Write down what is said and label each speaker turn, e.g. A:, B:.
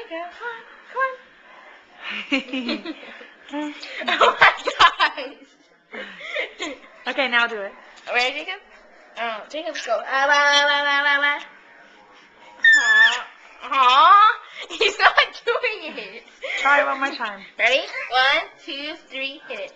A: go. Come on. Oh my gosh.
B: Okay, now do it.
A: Ready, Jacob? Oh, Jacob, go. He's not doing it.
B: Try it one more time.
A: Ready? 1, 2, 3, hit it.